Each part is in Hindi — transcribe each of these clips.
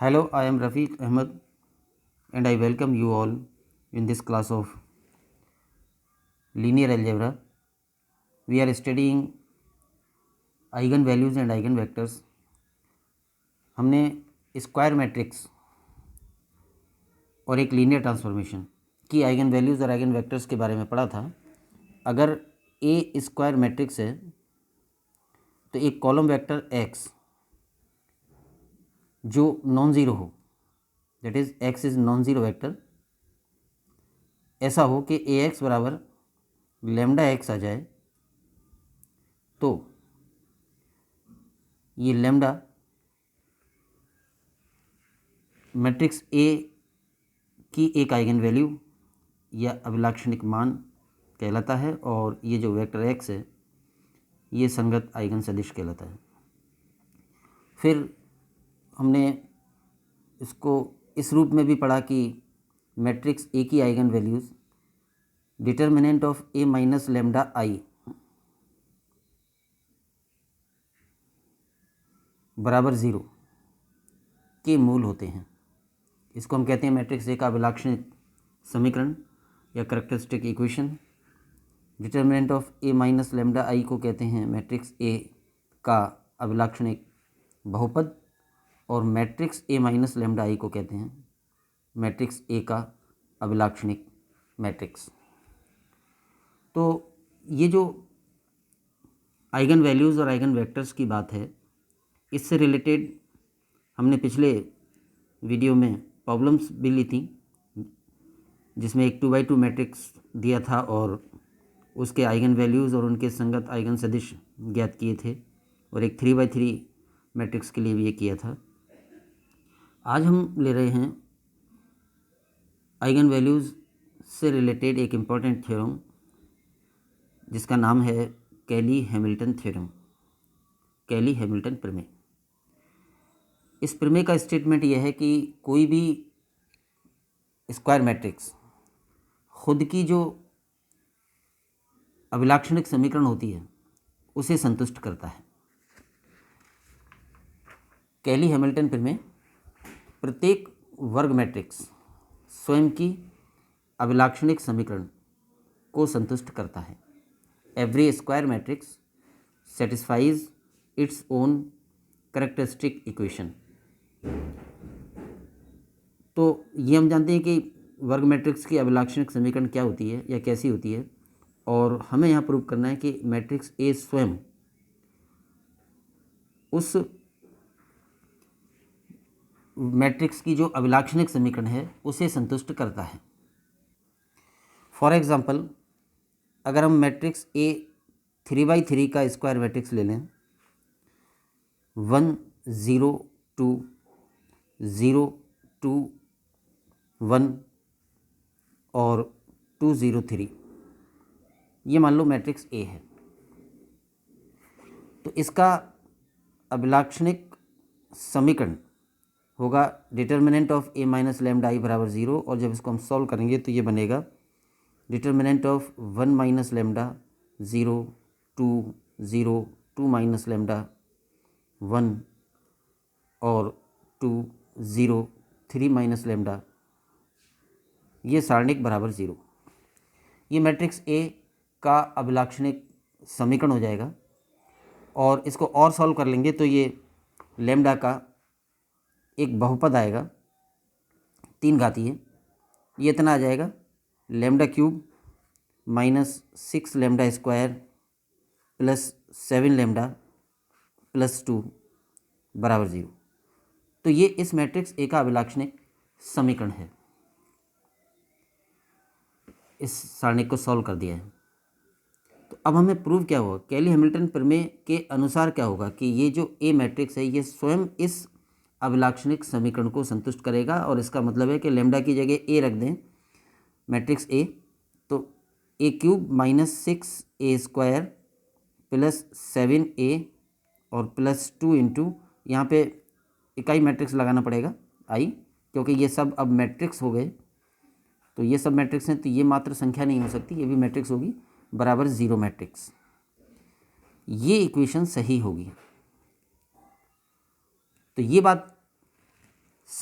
Hello, I am Rafiq Ahmed and I welcome you all in this class of linear algebra. We are studying eigenvalues and eigenvectors. हमने स्क्वायर मैट्रिक्स और एक लीनियर ट्रांसफॉर्मेशन की आइगन वैल्यूज़ और आइगन वेक्टर्स के बारे में पढ़ा था। अगर ए स्क्वायर मैट्रिक्स है तो एक कॉलम वेक्टर एक्स जो नॉन ज़ीरो हो, that is x is non zero vector, ऐसा हो कि ए एक्स बराबर लेमडा एक्स आ जाए, तो ये लेमडा मैट्रिक्स ए की एक आइगन वैल्यू या अभिलाक्षणिक मान कहलाता है और ये जो वेक्टर एक्स है ये संगत आइगन सदिश कहलाता है। फिर हमने इसको इस रूप में भी पढ़ा कि मैट्रिक्स ए की eigen values determinant of A minus lambda I बराबर ज़ीरो के मूल होते हैं। इसको हम कहते हैं मैट्रिक्स ए का अभिलाक्षणिक समीकरण या characteristic equation. Determinant of A minus lambda आई को कहते हैं मैट्रिक्स ए का अभिलाक्षणिक बहुपद और मैट्रिक्स ए माइनस लेमडा आई को कहते हैं मैट्रिक्स ए का अभिलाक्षणिक मैट्रिक्स। तो ये जो आइगन वैल्यूज़ और आइगन वेक्टर्स की बात है, इससे रिलेटेड हमने पिछले वीडियो में प्रॉब्लम्स भी ली थी, जिसमें एक 2x2 मैट्रिक्स दिया था और उसके आइगन वैल्यूज़ और उनके संगत आइगन सदिश ज्ञात किए थे, और एक 3x3 मैट्रिक्स के लिए भी ये किया था। आज हम ले रहे हैं आइगन वैल्यूज़ से रिलेटेड एक इम्पॉर्टेंट थ्योरम जिसका नाम है कैली हैमिल्टन थ्योरम, कैली हैमिल्टन प्रमेय। इस प्रमेय का स्टेटमेंट यह है कि कोई भी स्क्वायर मैट्रिक्स खुद की जो अभिलाक्षणिक समीकरण होती है उसे संतुष्ट करता है। कैली हैमिल्टन प्रमेय प्रत्येक वर्ग मैट्रिक्स स्वयं की अभिलाक्षणिक समीकरण को संतुष्ट करता है। Every square matrix satisfies its own characteristic equation. तो ये हम जानते हैं कि वर्ग मैट्रिक्स की अभिलाक्षणिक समीकरण क्या होती है या कैसी होती है, और हमें यहाँ प्रूव करना है कि मैट्रिक्स ए स्वयं उस मैट्रिक्स की जो अभिलाक्षणिक समीकरण है उसे संतुष्ट करता है। फॉर एग्जांपल, अगर हम मैट्रिक्स ए 3x3 का स्क्वायर मैट्रिक्स ले लें, 1 0 2 0 2 1 और 2 0 3, ये मान लो मैट्रिक्स ए है, तो इसका अभिलाक्षणिक समीकरण होगा determinant of A minus lambda I बराबर ज़ीरो, और जब इसको हम सॉल्व करेंगे तो ये बनेगा determinant of 1 minus lambda 0 2 0 2 minus lambda 1 और 2 0 3 माइनस लेमडा, ये सारणिक बराबर ज़ीरो। ये मैट्रिक्स ए का अभिलाक्षणिक समीकरण हो जाएगा, और इसको और सॉल्व कर लेंगे तो ये लेमडा का एक बहुपद आएगा, 3 घातीय, ये इतना आ जाएगा lambda cube minus 6 lambda square plus 7 lambda plus 2 बराबर ज़ीरो। तो ये इस मैट्रिक्स ए का अभिलाक्षणिक समीकरण है। इस सारणिक को सॉल्व कर दिया है, तो अब हमें प्रूव क्या होगा, कैली हैमिल्टन प्रमेय के अनुसार क्या होगा कि ये जो ए मैट्रिक्स है ये स्वयं इस अभिलाक्षणिक समीकरण को संतुष्ट करेगा। और इसका मतलब है कि लेमडा की जगह ए रख दें मैट्रिक्स ए, तो ए क्यूब माइनस 6 ए स्क्वायर प्लस 7 ए और प्लस 2 इंटू, यहाँ पे इकाई मैट्रिक्स लगाना पड़ेगा आई, क्योंकि ये सब अब मैट्रिक्स हो गए, तो ये सब मैट्रिक्स हैं, तो ये मात्र संख्या नहीं हो सकती, ये भी मैट्रिक्स होगी, बराबर ज़ीरो मैट्रिक्स। ये इक्वेशन सही होगी। तो ये बात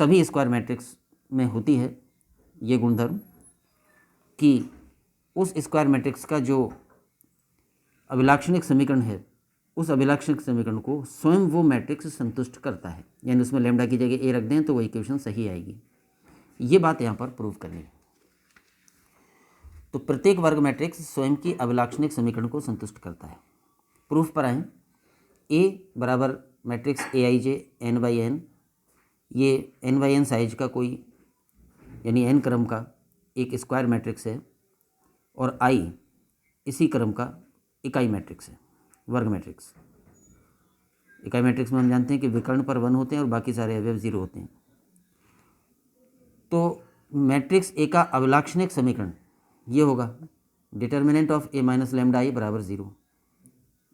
सभी स्क्वायर मैट्रिक्स में होती है ये गुणधर्म कि उस स्क्वायर मैट्रिक्स का जो अभिलाक्षणिक समीकरण है उस अभिलाक्षणिक समीकरण को स्वयं वो मैट्रिक्स संतुष्ट करता है, यानी उसमें लैम्डा की जगह ए रख दें तो वो इक्वेशन सही आएगी। ये बात यहाँ पर प्रूव करनी है। तो प्रत्येक वर्ग मैट्रिक्स स्वयं की अभिलाक्षणिक समीकरण को संतुष्ट करता है। प्रूफ पर आएँ। ए बराबर matrix A I J N by N, ये एन बाई एन साइज का कोई यानी एन क्रम का एक स्क्वायर मैट्रिक्स है और आई इसी क्रम का इकाई मैट्रिक्स है, वर्ग मैट्रिक्स। इकाई मैट्रिक्स में हम जानते हैं कि विकर्ण पर 1 होते हैं और बाकी सारे अवयव 0 होते हैं। तो मैट्रिक्स ए का अभिलाक्षणिक समीकरण ये होगा determinant of A minus lambda I बराबर 0।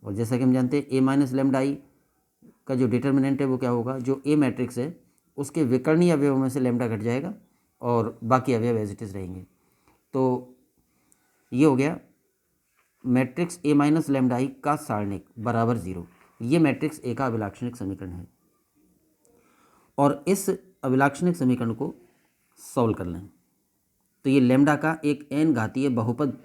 और जैसा कि हम जानते हैं ए माइनस लैम्डा आई का जो डिटर्मिनेंट है वो क्या होगा, जो ए मैट्रिक्स है उसके विकर्णीय अवयवों में से लैम्डा घट जाएगा और बाकी अवयव एज इट इज रहेंगे। तो ये हो गया matrix A minus lambda I का सारणिक बराबर 0। ये मैट्रिक्स ए का अभिलाक्षणिक समीकरण है और इस अभिलाक्षणिक समीकरण को सॉल्व कर लें तो ये लैम्डा का एक n घातीय बहुपद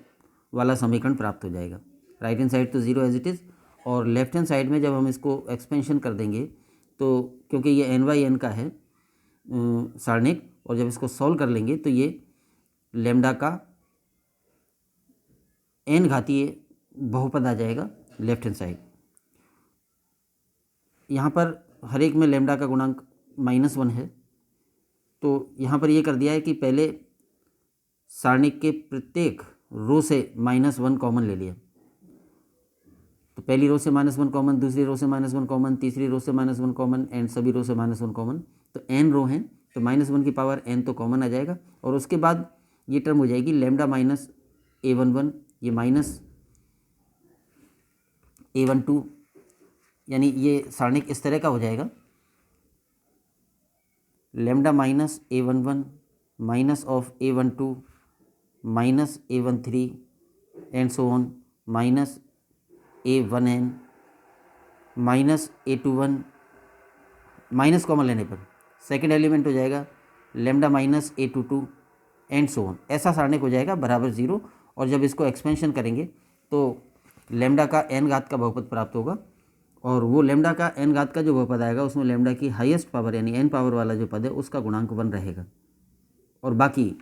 वाला समीकरण प्राप्त हो जाएगा। राइट हैंड साइड तो 0 एज इट इज़ और लेफ्ट हैंड साइड में जब हम इसको एक्सपेंशन कर देंगे तो क्योंकि ये n बाई एन का है सारणिक, और जब इसको सॉल्व कर लेंगे तो ये लैम्डा का n घातीय बहुपद आ जाएगा लेफ्ट हैंड साइड। यहाँ पर हर एक में लैम्डा का गुणांक -1 है, तो यहाँ पर ये कर दिया है कि पहले सारणिक के प्रत्येक रो से -1 कॉमन ले लिया। तो पहली रो से -1 कॉमन, दूसरी रो से -1 कॉमन, तीसरी रो से -1 कॉमन एंड सभी रो से -1 कॉमन। तो n रो हैं तो -1 की पावर n तो कॉमन आ जाएगा और उसके बाद ये टर्म हो जाएगी लैम्डा माइनस a11, ये माइनस a12, यानी ये सारणिक इस तरह का हो जाएगा lambda minus a11 minus of a12 minus a13 and so on minus a1n minus a21, minus common लेने पर सेकेंड एलिमेंट हो जाएगा lambda minus a22 and so on. ऐसा सारणिक हो जाएगा बराबर 0। और जब इसको एक्सपेंशन करेंगे तो लैम्डा का n घात का बहुपद प्राप्त होगा और वो लैम्डा का n घात का जो बहुपद आएगा उसमें लैम्डा की हाईएस्ट पावर यानी n पावर वाला जो पद है उसका गुणांक 1 रहेगा और बाकी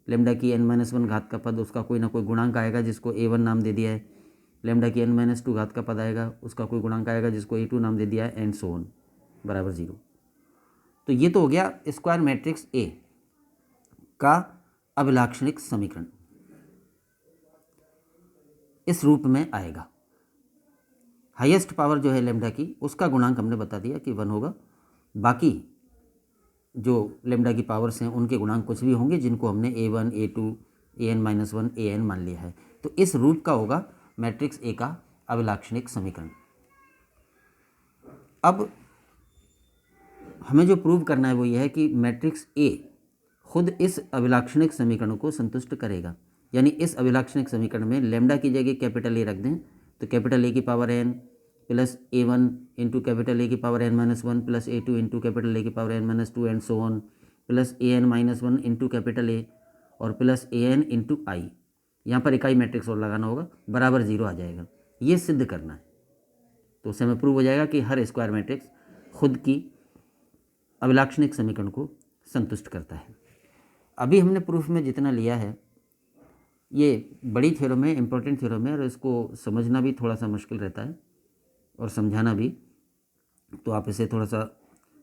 लैम्डा की n-1 घात का पद उसका कोई ना कोई गुणांक आएगा जिसको a1 नाम दे दिया है। लैम्डा की n-2 घात का पद आएगा उसका कोई गुणांक आएगा जिसको a2 नाम दे दिया है एंड सो ऑन बराबर 0। तो ये तो हो गया स्क्वायर मैट्रिक्स ए का अभिलाक्षणिक समीकरण इस रूप में आएगा। हाईएस्ट पावर जो है लैम्डा की उसका गुणांक हमने बता दिया कि 1 होगा, बाकी जो लैम्डा की पावर्स हैं उनके गुणांक कुछ भी होंगे जिनको हमने a1 a2 an-1 an मान लिया है। तो इस रूप का होगा मैट्रिक्स ए का अभिलाक्षणिक समीकरण। अब हमें जो प्रूव करना है वो ये है कि मैट्रिक्स ए खुद इस अभिलाक्षणिक समीकरण को संतुष्ट करेगा, यानी इस अभिलाक्षणिक समीकरण में लैम्डा की जगह कैपिटल ए रख दें तो कैपिटल ए की power n plus a1 into capital A की power n-1 plus a2 into capital A की power n-2 and so on plus an-1 into capital A और प्लस an इंटू आई, यहाँ पर इकाई मैट्रिक्स और लगाना होगा, बराबर 0 आ जाएगा। ये सिद्ध करना है तो उससे हमें प्रूव हो जाएगा कि हर स्क्वायर मैट्रिक्स खुद की अभिलाक्षणिक समीकरण को संतुष्ट करता है। अभी हमने प्रूफ में जितना लिया है ये बड़ी थ्योरम है, इंपॉर्टेंट थ्योरम है और इसको समझना भी थोड़ा सा मुश्किल रहता है और समझाना भी, तो आप इसे थोड़ा सा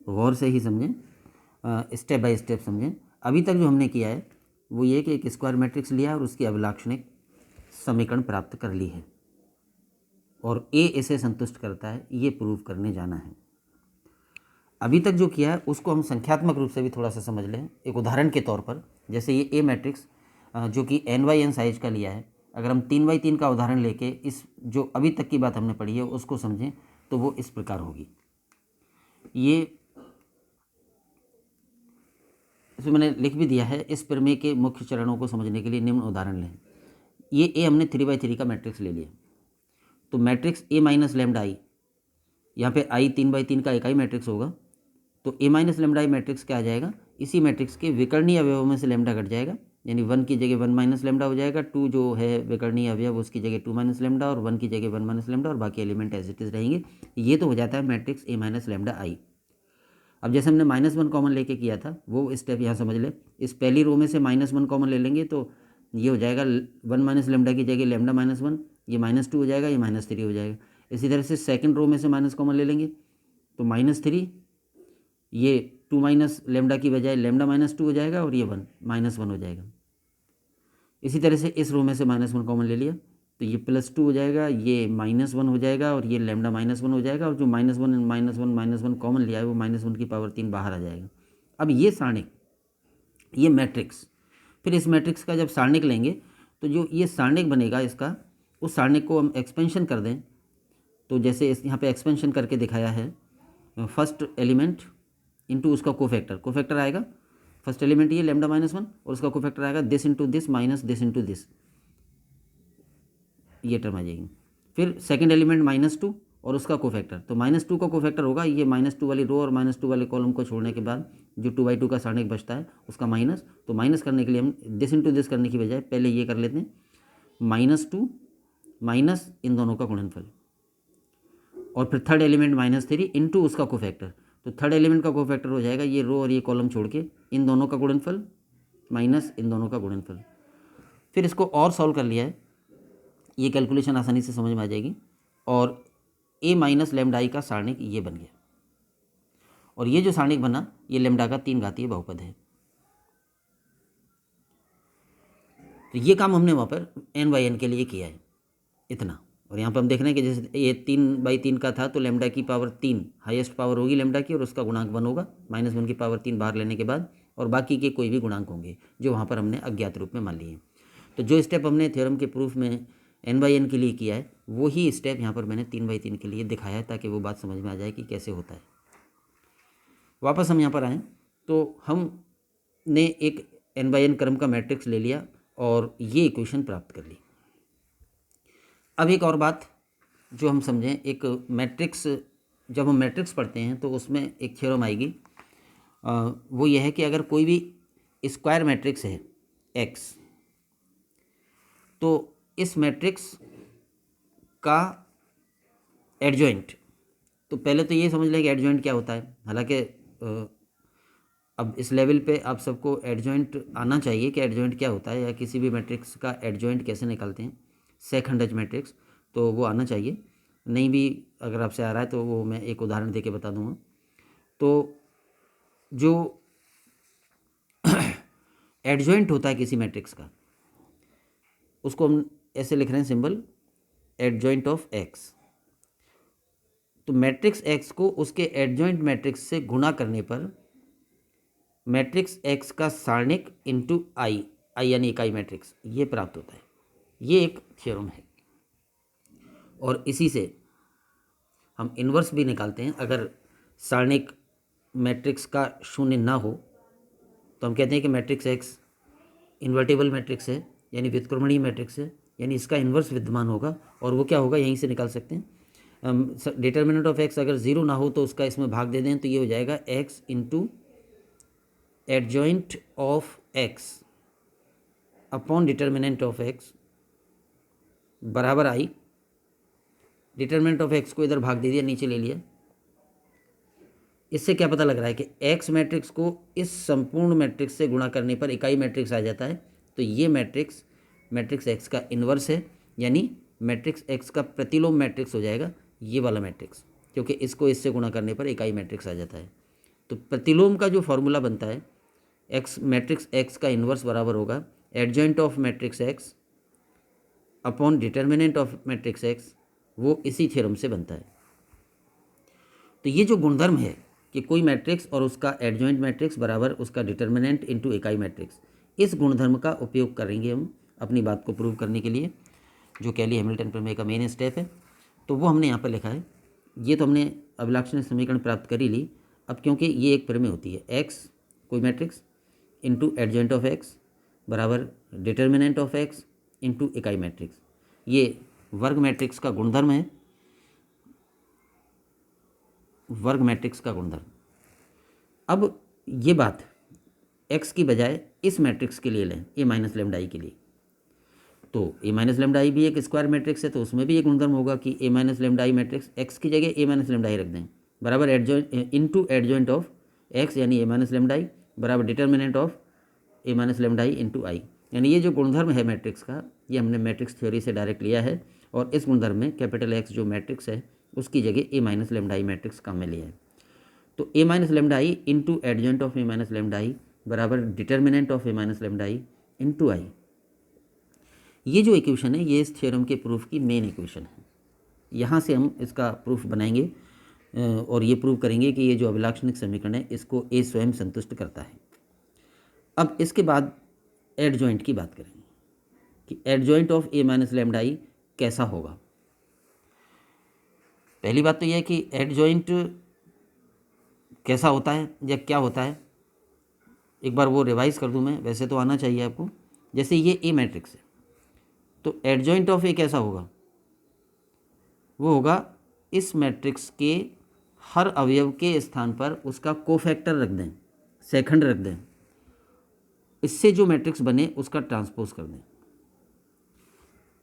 गौर से ही समझें, स्टेप बाय स्टेप समझें। अभी तक जो हमने किया है वो ये कि एक स्क्वायर मैट्रिक्स लिया और उसकी अभिलाक्षणिक समीकरण प्राप्त कर ली है और ए इसे संतुष्ट करता है, ये प्रूव करने जाना है। अभी तक जो किया है उसको हम संख्यात्मक रूप से भी थोड़ा सा समझ लें। एक उदाहरण के तौर पर जैसे ये ए मैट्रिक्स जो कि n/n साइज का लिया है, अगर हम 3/3 का उदाहरण लेके इस जो अभी तक की बात हमने पढ़ी है उसको समझें तो वो इस प्रकार होगी। ये इसमें मैंने लिख भी दिया है, इस प्रमेय के मुख्य चरणों को समझने के लिए निम्न उदाहरण लें। ये ए हमने 3/3 का मैट्रिक्स ले लिया तो मैट्रिक्स ए माइनस लैम्डा आई, यहाँ पे आई 3/3 का इकाई मैट्रिक्स होगा तो A minus lambda I matrix क्या आ जाएगा, इसी मैट्रिक्स के विकर्णीय अवयवों में से लेमडा घट जाएगा, यानी 1 की जगह 1 माइनस लेमडा हो जाएगा, 2 जो है विकर्णीय अवयव उसकी जगह 2 माइनस लेमडा, और 1 की जगह 1 माइनस लेमडा, और बाकी एलिमेंट एज इट इज रहेंगे। ये तो हो जाता है मैट्रिक्स ए माइनस लेमडा आई। अब जैसे हमने -1 कॉमन लेके किया था वो स्टेप यहाँ समझ ले। इस पहली रो में से -1 कॉमन ले लेंगे तो ये हो जाएगा 1 माइनस लेमडा की जगह लेमडा -1, ये -2 हो जाएगा, ये -3 हो जाएगा। इसी तरह से सेकंड रो में से माइनस कॉमन ले लेंगे तो -3, ये 2 माइनस लेमडा की बजाय लेमडा -2 हो जाएगा, और ये 1 -1 हो जाएगा। इसी तरह से इस रो में से -1 कॉमन ले लिया तो ये +2 हो जाएगा, ये -1 हो जाएगा, और ये लेमडा -1 हो जाएगा, और जो -1 कॉमन लिया है वो -1 की पावर 3 बाहर आ जाएगा। अब ये सारणिक, ये मैट्रिक्स, फिर इस मैट्रिक्स का जब सारणिक लेंगे तो जो ये सारणिक बनेगा इसका, उस सारणिक को हम एक्सपेंशन कर दें तो जैसे इस यहाँ पे एक्सपेंशन करके दिखाया है, फर्स्ट एलिमेंट इंटू उसका कोफैक्टर आएगा। फर्स्ट एलिमेंट ये लेमडा -1 और उसका कोफैक्टर आएगा this into this minus this into this, ये टर्म आ जाएगी। फिर सेकंड एलिमेंट -2 और उसका कोफैक्टर, तो -2 का कोफैक्टर होगा ये -2 वाली रो और -2 वाले कॉलम को छोड़ने के बाद जो 2/2 का सारणिक बचता है उसका माइनस, तो माइनस करने के लिए हम दिस इंटू दिस करने की बजाय पहले ये कर लेते हैं -2 माइनस इन दोनों का गुणनफल, और फिर थर्ड एलिमेंट -3 इंटू उसका कोफैक्टर, तो थर्ड एलिमेंट का कोफैक्टर हो जाएगा ये रो और ये कॉलम छोड़ के इन दोनों का गुणनफल माइनस इन दोनों का गुणनफल। फिर इसको और सॉल्व कर लिया है, ये कैलकुलेशन आसानी से समझ में आ जाएगी, और ए माइनस लेमडा आई का सारणिक ये बन गया, और ये जो सारणिक बना ये लेमडा का 3 घातीय बहुपद है। तो ये काम हमने वहाँ पर n/n के लिए किया है इतना, और यहाँ पर हम देख रहे हैं कि जैसे ये 3/3 का था तो लेमडा की पावर 3 हाईएस्ट पावर होगी लेमडा की, और उसका गुणांक 1 होगा, -1 की पावर 3 बाहर लेने के बाद, और बाकी के कोई भी गुणांक होंगे जो वहाँ पर हमने अज्ञात रूप में मान लिए। तो जो स्टेप हमने थ्योरम के प्रूफ में n/n के लिए किया है वही स्टेप यहाँ पर मैंने 3/3 के लिए दिखाया है, ताकि वो बात समझ में आ जाए कि कैसे होता है। वापस हम यहाँ पर आएँ तो हमने एक n/n क्रम का मैट्रिक्स ले लिया और ये इक्वेशन प्राप्त कर ली। अब एक और बात जो हम समझें, एक मैट्रिक्स, जब हम मैट्रिक्स पढ़ते हैं तो उसमें एक थ्योरम आएगी, वो ये है कि अगर कोई भी स्क्वायर मैट्रिक्स है x, तो इस मैट्रिक्स का एडजॉइंट, तो पहले तो ये समझ लें कि एडजॉइंट क्या होता है। हालांकि अब इस लेवल पे आप सबको एडजॉइंट आना चाहिए कि एडजॉइंट क्या होता है, या किसी भी मैट्रिक्स का एडजॉइंट कैसे निकालते हैं, सेकंड मैट्रिक्स, तो वो आना चाहिए। नहीं भी अगर आपसे आ रहा है तो वो मैं एक उदाहरण देके बता दूंगा। तो जो एडजॉइंट होता है किसी मैट्रिक्स का, उसको हम ऐसे लिख रहे हैं सिंबल एडजॉइंट ऑफ एक्स। तो मैट्रिक्स एक्स को उसके एडजॉइंट मैट्रिक्स से गुणा करने पर मैट्रिक्स एक्स का सारणिक इंटू आई यानी इकाई मैट्रिक्स, ये प्राप्त होता है। ये एक थ्योरम है, और इसी से हम इन्वर्स भी निकालते हैं। अगर सारणिक मैट्रिक्स का शून्य ना हो तो हम कहते हैं कि मैट्रिक्स एक्स इन्वर्टेबल मैट्रिक्स है, यानी व्युत्क्रमणीय मैट्रिक्स है, यानी इसका इन्वर्स विद्यमान होगा, और वो क्या होगा यहीं से निकाल सकते हैं। डिटर्मिनेंट ऑफ एक्स अगर 0 ना हो तो उसका इसमें भाग दे दें, तो ये हो जाएगा x into adjoint of x upon determinant of x बराबर आई। डिटर्मिनेंट ऑफ एक्स को इधर भाग दे दिया, नीचे ले लिया। इससे क्या पता लग रहा है कि एक्स मैट्रिक्स को इस संपूर्ण मैट्रिक्स से गुणा करने पर इकाई मैट्रिक्स आ जाता है। तो ये मैट्रिक्स एक्स का इन्वर्स है, यानी मैट्रिक्स एक्स का प्रतिलोम मैट्रिक्स हो जाएगा ये वाला मैट्रिक्स, क्योंकि इसको इससे गुणा करने पर इकाई मैट्रिक्स आ जाता है। तो प्रतिलोम का जो फॉर्मूला बनता है, एक्स मैट्रिक्स एक्स का इन्वर्स बराबर होगा adjoint of matrix x upon determinant of matrix x, वो इसी थ्योरम से बनता है। तो ये जो गुणधर्म है कि कोई मैट्रिक्स और उसका एडजॉइंट मैट्रिक्स बराबर उसका डिटर्मिनेंट इनटू इकाई मैट्रिक्स, इस गुणधर्म का उपयोग करेंगे हम अपनी बात को प्रूव करने के लिए, जो कैली हैमिल्टन प्रमेय का मेन स्टेप है। तो वो हमने यहाँ पर लिखा है। ये तो हमने अभिलाक्षणिक समीकरण प्राप्त कर ही ली। अब क्योंकि ये एक प्रमेय होती है, एक्स कोई matrix into adjoint of x बराबर डिटर्मिनेंट ऑफ एक्स इंटू इकाई मैट्रिक्स, ये वर्ग मैट्रिक्स का गुणधर्म है, वर्ग मैट्रिक्स का गुणधर्म। अब ये बात x की बजाय इस मैट्रिक्स के लिए लें, ए माइनस लेमडा आई के लिए, तो ए माइनस लेमडा आई भी एक स्क्वायर मैट्रिक्स है, तो उसमें भी एक गुणधर्म होगा कि A minus lambda I matrix x की जगह ए माइनस लेमडा आई रख दें, बराबर इनटू एडजॉइंट ऑफ x यानी ए माइनस लेमडा आई बराबर determinant of A minus lambda I into I. यानी ये जो गुणधर्म है मैट्रिक्स का, ये हमने मैट्रिक्स थ्योरी से डायरेक्ट लिया है, और इस गुणधर्म में कैपिटल X जो मैट्रिक्स है उसकी जगह A minus lambda I matrix काम में लिया है। तो A minus lambda I into adjoint of A minus lambda I बराबर determinant of A minus lambda I into I. ये जो इक्वेशन है ये इस थ्योरम के प्रूफ की मेन इक्वेशन है। यहाँ से हम इसका प्रूफ बनाएंगे और ये प्रूव करेंगे कि ये जो अभिलाक्षणिक समीकरण है इसको ए स्वयं संतुष्ट करता है। अब इसके बाद एडजॉइंट की बात करेंगे कि adjoint of A minus lambda आई कैसा होगा। पहली बात तो यह है कि एडजॉइंट कैसा होता है या क्या होता है, एक बार वो रिवाइज कर दूं मैं, वैसे तो आना चाहिए आपको। जैसे ये ए मैट्रिक्स है तो एडजॉइंट ऑफ ए कैसा होगा, वो होगा इस मैट्रिक्स के हर अवयव के स्थान पर उसका कोफैक्टर रख दें, सेकंड रख दें, इससे जो मैट्रिक्स बने उसका ट्रांसपोज कर दें,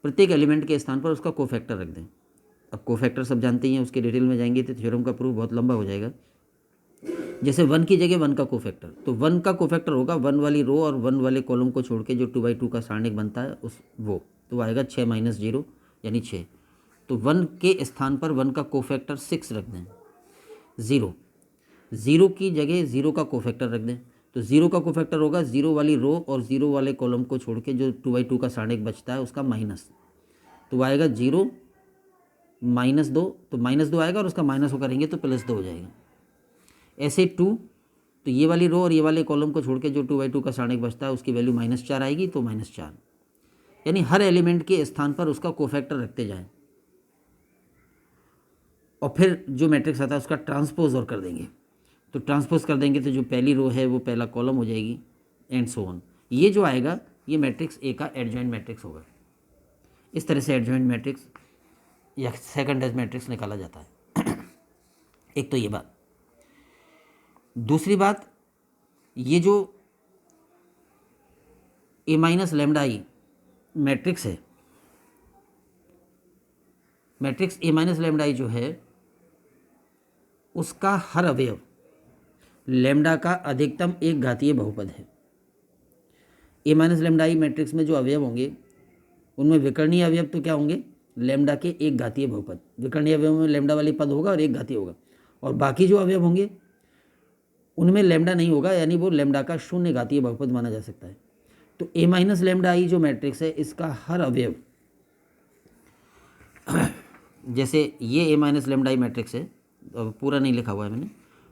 प्रत्येक एलिमेंट के स्थान पर उसका कोफैक्टर रख दें। अब कोफैक्टर सब जानते ही हैं, उसके डिटेल में जाएंगे तो थ्योरम का प्रूफ बहुत लंबा हो जाएगा। जैसे 1 की जगह 1 का कोफैक्टर, तो 1 का कोफैक्टर होगा 1 वाली रो और 1 वाले कॉलम को छोड़ के जो 2/2 का सारणिक बनता है उस वो तो आएगा 6 - 0 यानी 6। तो 1 के स्थान पर 1 का कोफैक्टर 6 रख दें। 0 की जगह 0 का कोफैक्टर रख दें, तो 0 का कोफैक्टर होगा 0 वाली रो और 0 वाले कॉलम को छोड़ के जो 2/2 का सारणिक बचता है उसका माइनस, तो आएगा 0 -2, तो -2 आएगा और उसका माइनस होकर रहेंगे तो +2 हो जाएगा। ऐसे 2, तो ये वाली रो और ये वाले कॉलम को छोड़ के जो 2/2 का सारणिक बचता है उसकी वैल्यू -4 आएगी, तो -4। यानी हर एलिमेंट के स्थान पर उसका कोफैक्टर रखते जाएं और फिर जो मैट्रिक्स आता है उसका ट्रांसपोज और कर देंगे। तो ट्रांसपोज कर देंगे तो जो पहली रो है वो पहला कॉलम हो जाएगी एंड सो ऑन। ये जो आएगा ये मैट्रिक्स ए का एडजॉइंट मैट्रिक्स होगा। इस तरह से एडजॉइंट मैट्रिक्स या सेकंड एज मैट्रिक्स निकाला जाता है। एक तो ये बात। दूसरी बात, ये जो ए माइनस लेमडा आई मैट्रिक्स है, मैट्रिक्स ए माइनस लेमडा आई जो है उसका हर अवयव लेमडा का अधिकतम एक घातीय बहुपद है। ए माइनस लेमडा आई मैट्रिक्स में जो अवयव होंगे उनमें विकर्णीय अवयव तो क्या होंगे, लेमडा के एक घातीय बहुपद। विकर्णीय अवयव में लेमडा वाली पद होगा और एक घातीय होगा, और बाकी जो अवयव होंगे उनमें लेमडा नहीं होगा, यानी वो लेमडा का शून्य घातीय बहुपद माना जा सकता है। तो ए माइनस लेमडा आई जो मैट्रिक्स है इसका हर अवयव, जैसे ये ए माइनस लेमडा आई मैट्रिक्स है, अब पूरा नहीं लिखा हुआ है मैंने,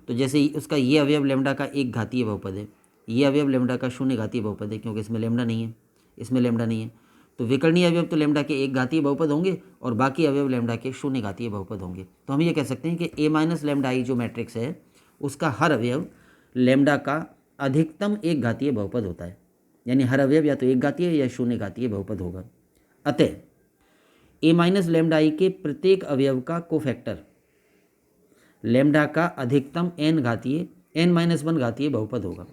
तो जैसे उसका ये अवयव लेमडा का एक घातीय बहुपद है, ये अवयव लेमडा का शून्य घातीय बहुपद है, क्योंकि इसमें लेमडा नहीं है, इसमें लेमडा नहीं है। तो विकर्णीय अवयव तो लेमडा के एक घातीय बहुपद होंगे और बाकी अवयव लेमडा के शून्य घातीय बहुपद होंगे। तो हम ये कह सकते हैं कि ए माइनस लेमडा आई जो मैट्रिक्स है उसका हर अवयव लेमडा का अधिकतम एक घातीय बहुपद होता है, यानी हर अवयव या तो एक घातीय या शून्य घातीय बहुपद होगा। अतः ए माइनस लेमडा आई के प्रत्येक अवयव का कोफैक्टर लेमडा का अधिकतम n-1 घातीय बहुपद होगा,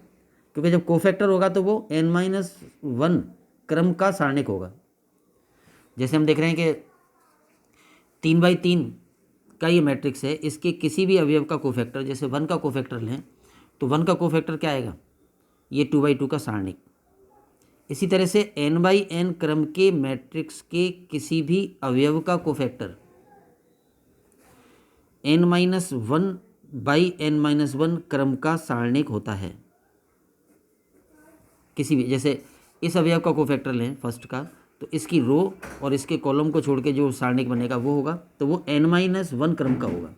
क्योंकि जब कोफैक्टर होगा तो वो n-1 क्रम का सारणिक होगा। जैसे हम देख रहे हैं कि 3/3 का ये मैट्रिक्स है, इसके किसी भी अवयव का कोफैक्टर, जैसे 1 का कोफैक्टर लें तो 1 का कोफैक्टर क्या आएगा, ये 2/2 का सारणिक। इसी तरह से n/n क्रम के मैट्रिक्स के किसी भी अवयव का कोफैक्टर n-1/n-1 क्रम का सारणिक होता है। किसी भी, जैसे इस अवयव का कोफैक्टर लें फर्स्ट का, तो इसकी रो और इसके कॉलम को छोड़ के जो सारणिक बनेगा वो होगा, तो वो n-1 क्रम का होगा।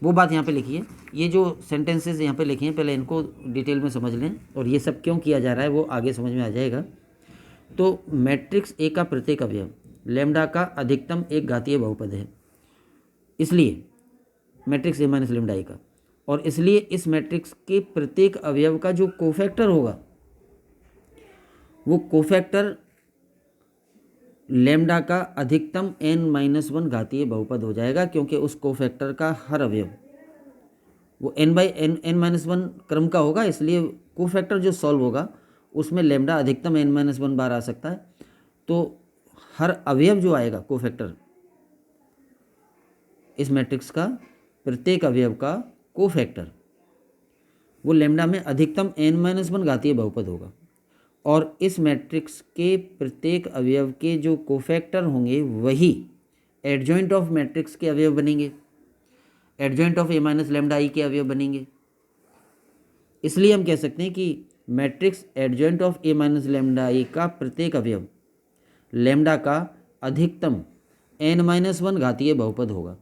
वो बात यहाँ पे लिखी है, ये जो सेंटेंसेस यहाँ पे लिखे हैं पहले इनको डिटेल में समझ लें, और ये सब क्यों किया जा रहा है वो आगे समझ में आ जाएगा। तो मैट्रिक्स ए का प्रत्येक अवयव लेमडा का अधिकतम एक घातीय बहुपद है, इसलिए मैट्रिक्स ए माइनस लेमडा आई का, और इसलिए इस मैट्रिक्स के प्रत्येक अवयव का जो कोफैक्टर होगा वो कोफैक्टर लेमडा का अधिकतम n-1 घातीय बहुपद हो जाएगा, क्योंकि उस कोफैक्टर का हर अवयव वो n/n-1 क्रम का होगा, इसलिए कोफैक्टर जो सॉल्व होगा उसमें लैम्डा अधिकतम n-1 बार आ सकता है। तो हर अवयव जो आएगा कोफैक्टर, इस मैट्रिक्स का प्रत्येक अवयव का कोफैक्टर वो लैम्डा में अधिकतम n-1 घातीय बहुपद होगा। और इस मैट्रिक्स के प्रत्येक अवयव के जो कोफैक्टर होंगे वही एडजॉइंट ऑफ मैट्रिक्स के अवयव बनेंगे, एडजॉइंट ऑफ a-λ के अवयव बनेंगे। इसलिए हम कह सकते हैं कि मैट्रिक्स एडजॉइंट ऑफ a-λ का प्रत्येक अवयव लैम्डा का अधिकतम n-1 घातीय बहुपद होगा।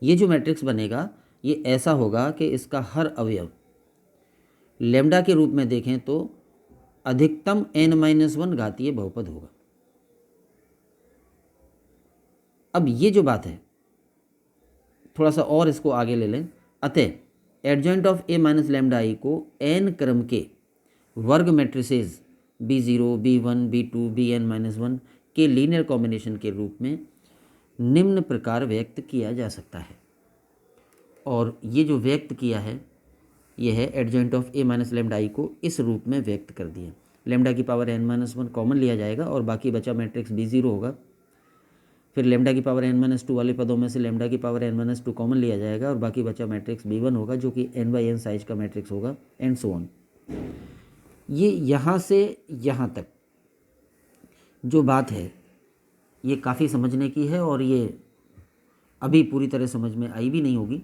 ये जो मैट्रिक्स बनेगा ये ऐसा होगा कि इसका हर अवयव लैम्डा के रूप में देखें तो अधिकतम n-1 घातीय बहुपद होगा। अब ये जो बात है थोड़ा सा और इसको आगे ले लें। अतः एडजॉइंट ऑफ a-λ को n क्रम के वर्ग matrices b0, b1, b2, bn-1 के लीनियर कॉम्बिनेशन के रूप में निम्न प्रकार व्यक्त किया जा सकता है। और ये जो व्यक्त किया है ये है एडजॉइंट ऑफ a-λ को इस रूप में व्यक्त कर दिया। लैम्डा की पावर n-1 कॉमन लिया जाएगा और बाकी बचा मैट्रिक्स b0 होगा। फिर लैम्डा की पावर n-2 वाले पदों में से लैम्डा की पावर n-2 कॉमन लिया जाएगा और बाकी बचा मैट्रिक्स b1 होगा जो कि n/n साइज का मैट्रिक्स होगा एंड सो ऑन। ये यहाँ से यहाँ तक जो बात है ये काफ़ी समझने की है और ये अभी पूरी तरह समझ में आई भी नहीं होगी।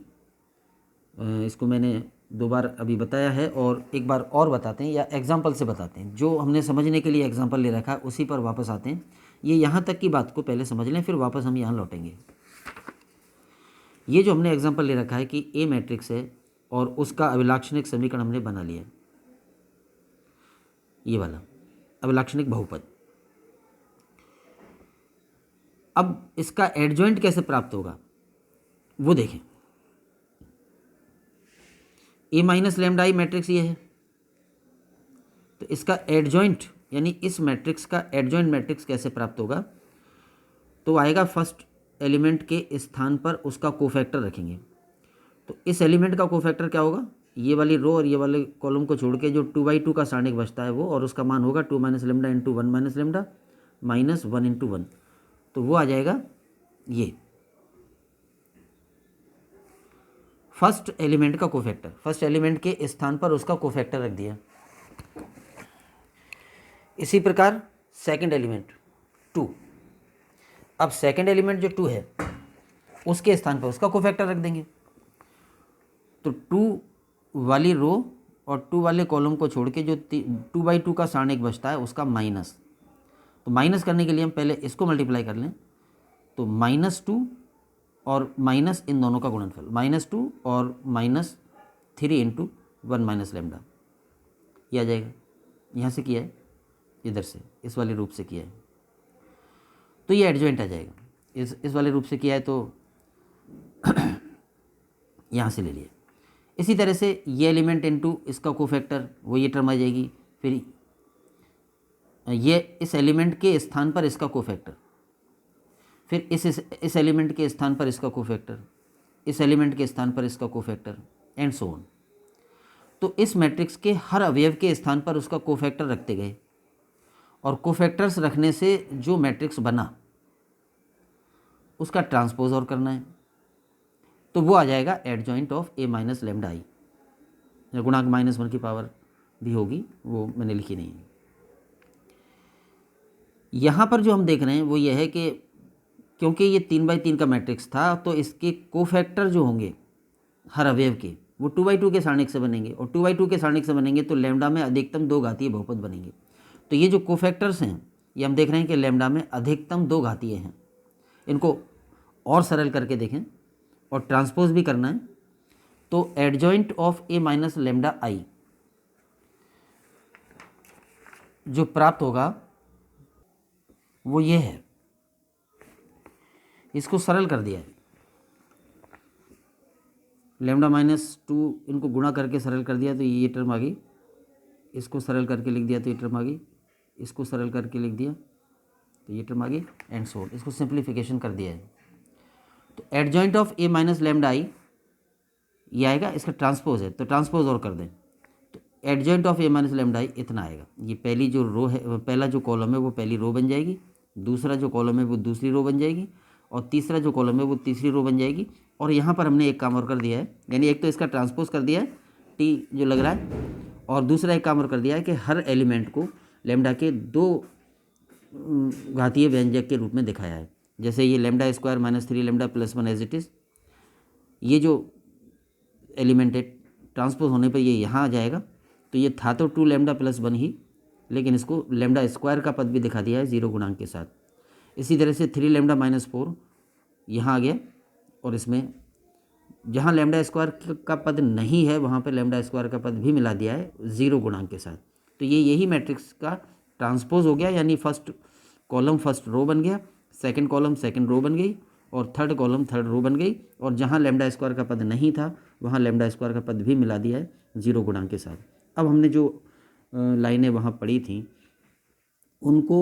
इसको मैंने 2 बार अभी बताया है और एक बार और बताते हैं या एग्जाम्पल से बताते हैं। जो हमने समझने के लिए एग्जाम्पल ले रखा है उसी पर वापस आते हैं। ये यहाँ तक की बात को पहले समझ लें फिर वापस हम यहाँ लौटेंगे। ये जो हमने एग्जाम्पल ले रखा है कि ए मैट्रिक्स है और उसका अभिलाक्षणिक समीकरण हमने बना लिया, ये वाला अभिलाक्षणिक बहुपद। अब इसका एडजॉइंट कैसे प्राप्त होगा वो देखें। a-λ मैट्रिक्स ये है तो इसका एडजॉइंट यानी इस मैट्रिक्स का एडजॉइंट मैट्रिक्स कैसे प्राप्त होगा, तो आएगा फर्स्ट एलिमेंट के स्थान पर उसका कोफैक्टर रखेंगे। तो इस एलिमेंट का कोफैक्टर क्या होगा, ये वाली रो और ये वाले कॉलम को छोड़ के जो 2/2 का सारणिक बचता है वो, और उसका मान होगा 2 - λ × 1 - λ -1 × 1, तो वो आ जाएगा ये फर्स्ट एलिमेंट का कोफैक्टर। फर्स्ट एलिमेंट के स्थान पर उसका कोफैक्टर रख दिया। इसी प्रकार सेकंड एलिमेंट 2, अब सेकंड एलिमेंट जो 2 है उसके स्थान पर उसका कोफैक्टर रख देंगे। तो 2 वाली रो और 2 वाले कॉलम को छोड़ के जो 2/2 का सारणिक बचता है उसका माइनस, तो माइनस करने के लिए हम पहले इसको मल्टीप्लाई कर लें तो -2 और माइनस इन दोनों का गुणनफल -2 और -3 × 1 - λ, ये आ जाएगा। यहाँ से किया है, इधर से इस वाले रूप से किया है तो ये एडजॉइंट आ जाएगा। इस वाले रूप से किया है तो यहाँ से ले लिया। इसी तरह से ये एलिमेंट इनटू इसका कोफैक्टर वो ये टर्म आ जाएगी। फिर ये इस एलिमेंट के स्थान पर इसका कोफैक्टर, फिर इस एलिमेंट के स्थान पर इसका कोफैक्टर, इस एलिमेंट के स्थान पर इसका कोफैक्टर एंड सो ऑन। तो इस मैट्रिक्स के हर अवयव के स्थान पर उसका कोफैक्टर रखते गए और कोफैक्टर्स रखने से जो मैट्रिक्स बना उसका ट्रांसपोज और करना है तो वो आ जाएगा एडजॉइंट ऑफ a-λ। गुणांक -1 की पावर भी होगी, वो मैंने लिखी नहीं है। यहाँ पर जो हम देख रहे हैं वो ये है कि क्योंकि ये 3/3 का मैट्रिक्स था तो इसके कोफैक्टर जो होंगे हर अवयव के वो 2/2 के सारणिक से बनेंगे और 2/2 के सारणिक से बनेंगे तो लैम्डा में अधिकतम 2 घातीय बहुपद बनेंगे। तो ये जो कोफैक्टर्स हैं ये हम देख रहे हैं कि लैम्डा में अधिकतम 2 घातीय हैं। इनको और सरल करके देखें और ट्रांसपोज भी करना है तो एडजॉइंट ऑफ a-λ जो प्राप्त होगा वो ये है। इसको सरल कर दिया है, λ-2 इनको गुणा करके सरल कर दिया तो ये टर्म आ गई, इसको सरल करके लिख दिया तो ये टर्म आ गई, इसको सरल करके लिख दिया तो ये टर्म आ गई एंड सो ऑन। इसको सिंप्लीफिकेशन कर दिया है। तो एडजॉइंट ऑफ a-λ ये आएगा, इसका ट्रांसपोज है तो ट्रांसपोज और कर दें तो adjoint of A minus lambda आई इतना आएगा। ये पहली जो रो है, पहला जो कॉलम है वो पहली रो बन जाएगी, दूसरा जो कॉलम है वो दूसरी रो बन जाएगी, और तीसरा जो कॉलम है वो तीसरी रो बन जाएगी। और यहाँ पर हमने एक काम और कर दिया है, यानी एक तो इसका ट्रांसपोज कर दिया है टी जो लग रहा है, और दूसरा एक काम और कर दिया है कि हर एलिमेंट को लेमडा के दो घातीय व्यंजक के रूप में दिखाया है। जैसे ये lambda square minus 3 lambda plus 1 as it is, ये जो एलिमेंट है ट्रांसपोज होने पर ये यहाँ आ जाएगा, तो ये था तो 2 लेमडा प्लस 1 ही, लेकिन इसको लेमडा स्क्वायर का पद भी दिखा दिया है 0 गुणांक के साथ। इसी तरह से 3 लेमडा माइनस 4 यहाँ आ गया, और इसमें जहाँ लेमडा स्क्वायर का पद नहीं है वहाँ पर लेमडा स्क्वायर का पद भी मिला दिया है 0 गुणांक के साथ। तो ये यही मैट्रिक्स का ट्रांसपोज हो गया, यानी फर्स्ट कॉलम फर्स्ट रो बन गया, सेकंड कॉलम सेकंड रो बन गई, और थर्ड कॉलम थर्ड रो बन गई, और जहाँ लेमडा स्क्वायर का पद नहीं था वहाँ लेमडा स्क्वायर का पद भी मिला दिया है 0 गुणांक के साथ। अब हमने जो लाइनें वहाँ पढ़ी थी उनको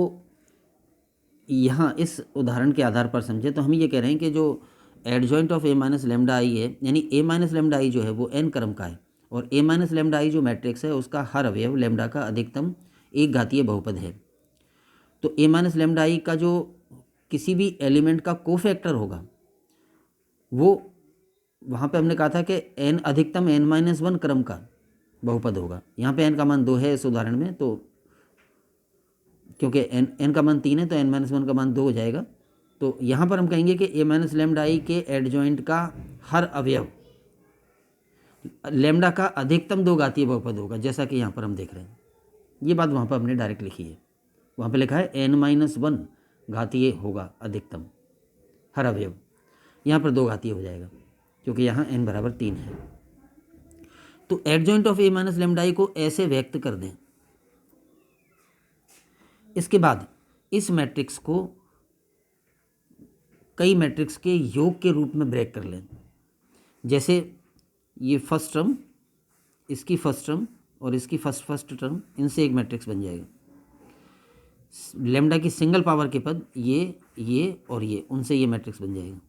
यहाँ इस उदाहरण के आधार पर समझे, तो हम ये कह रहे हैं कि जो adjoint of A minus lambda आई है, यानी ए माइनस लेमडा आई जो है वो एन क्रम का है, और ए माइनस लेमडा आई जो मैट्रिक्स है उसका हर अवयव लेमडा का अधिकतम एक घातीय बहुपद है। तो ए माइनस लेमडा आई का जो किसी भी एलिमेंट का कोफैक्टर होगा वो वहाँ पे हमने कहा था कि एन अधिकतम एन माइनस 1 क्रम का बहुपद होगा। यहाँ पे एन का मान 2 है इस उदाहरण में, तो क्योंकि एन का मान 3 है तो एन माइनस 1 का मान 2 हो जाएगा। तो यहाँ पर हम कहेंगे कि ए माइनस लेमडा आई के एडजॉइंट का हर अवयव लेमडा का अधिकतम 2 घातीय बहुपद होगा, जैसा कि यहाँ पर हम देख रहे हैं। ये बात वहाँ पर हमने डायरेक्ट लिखी है, वहाँ पे लिखा है एन माइनस 1 घातीय होगा अधिकतम हर अवयव, यहाँ पर 2 घातीय हो जाएगा क्योंकि यहाँ n बराबर 3 है। तो adjoint of A minus lambda आई को ऐसे व्यक्त कर दें। इसके बाद इस मैट्रिक्स को कई मैट्रिक्स के योग के रूप में ब्रेक कर लें। जैसे ये फर्स्ट टर्म, इसकी फर्स्ट टर्म और इसकी फर्स्ट टर्म, इनसे एक मैट्रिक्स बन जाएगा। लेमडा की सिंगल पावर के पद ये और ये, उनसे ये मैट्रिक्स बन जाएगा।